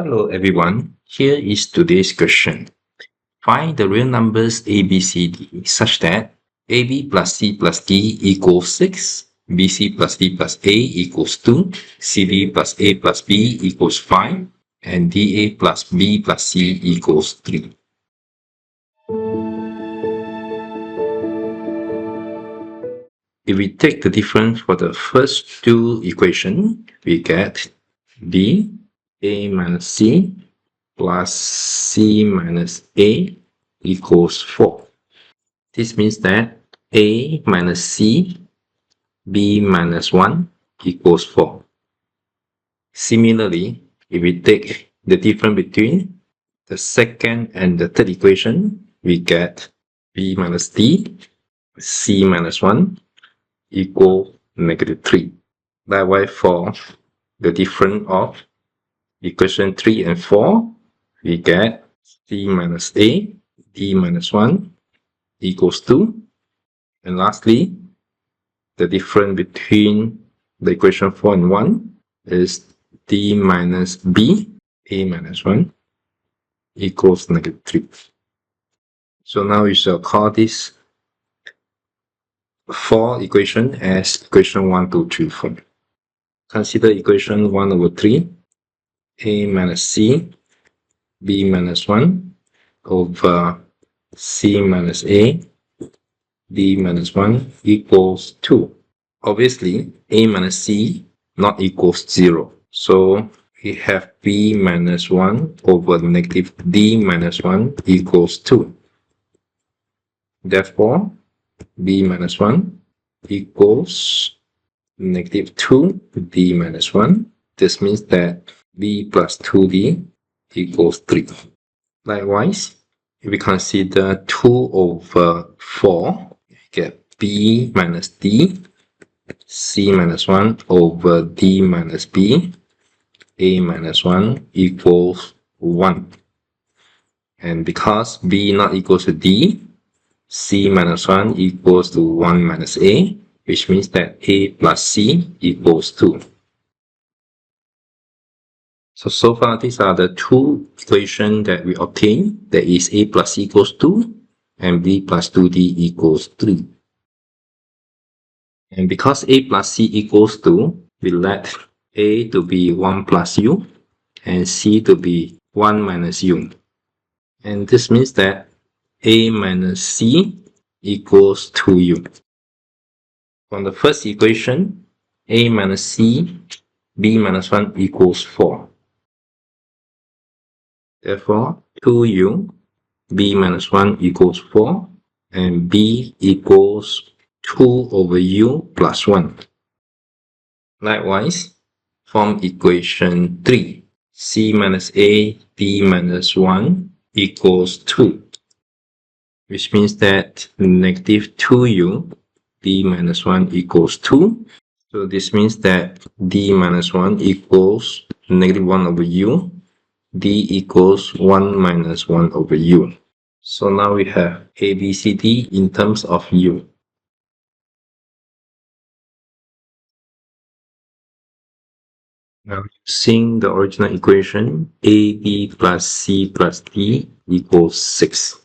Hello everyone, here is today's question. Find the real numbers a, b, c, d such that ab plus c plus d equals 6, bc plus d plus a equals 2, cd plus a plus b equals 5, and da plus b plus c equals 3. If we take the difference for the first two equations, we get b, a minus c, plus c minus a equals 4. This means that a minus c, b minus 1 equals 4. Similarly, if we take the difference between the second and the third equation, we get b minus d, c minus 1 equal -3. Likewise, for the difference of equation 3 and 4, we get c minus a, d minus 1 equals 2. And lastly, the difference between the equation 4 and 1 is d minus b, a minus 1 equals -3. So now we shall call this 4 equation as equation 1, 2, 3, 4. Consider equation 1 over 3, a minus c, b minus 1 over c minus a, d minus 1 equals 2. Obviously, a minus c not equals 0. So we have b minus 1 over negative d minus 1 equals 2. Therefore, b minus 1 equals -2 d minus 1. This means that b plus 2d equals 3. Likewise, if we consider 2 over 4, we get b minus d, c minus 1 over d minus b, a minus 1 equals 1. And because b not equals to d, c minus 1 equals to 1 minus a, which means that a plus c equals 2. So far, these are the two equations that we obtained. That is a plus c equals 2 and b plus 2d equals 3. And because a plus c equals 2, we let a to be 1 plus u and c to be 1 minus u. And this means that a minus c equals 2u. From the first equation, a minus c, b minus 1 equals 4. Therefore, 2u, b minus 1 equals 4, and b equals 2 over u plus 1. Likewise, from equation 3, c minus a, b minus 1 equals 2, which means that -2u, b minus 1 equals 2. So this means that d minus 1 equals -1 over u, d equals 1 minus 1 over u. So now we have a, b, c, d in terms of u. Now using the original equation, ab plus c plus d equals 6.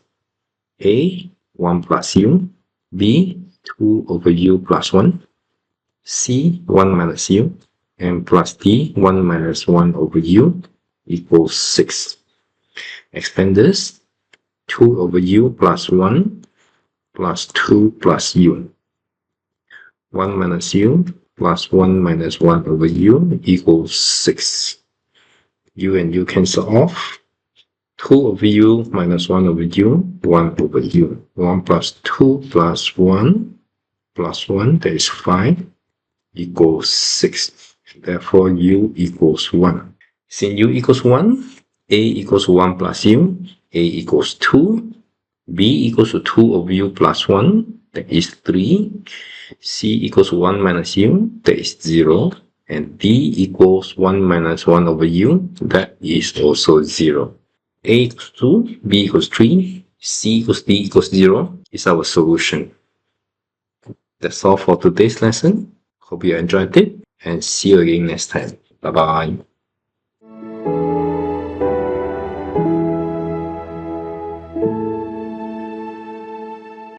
A, 1 plus u, b, 2 over u plus 1, c, 1 minus u, and plus d, 1 minus 1 over u equals 6. Expand this, 2 over u plus 1 plus 2 plus u. 1 minus u plus 1 minus 1 over u equals 6. U and u cancel off. 2 over u minus 1 over u, 1 over u. 1 plus 2 plus 1 plus 1, that is 5, equals 6. Therefore, u equals 1. Since u equals 1, a equals 1 plus u, a equals 2, b equals to 2 over u plus 1, that is 3, c equals 1 minus u, that is 0, and d equals 1 minus 1 over u, that is also 0. A equals 2, b equals 3, c equals d equals 0 is our solution. That's all for today's lesson. Hope you enjoyed it, and see you again next time. Bye-bye.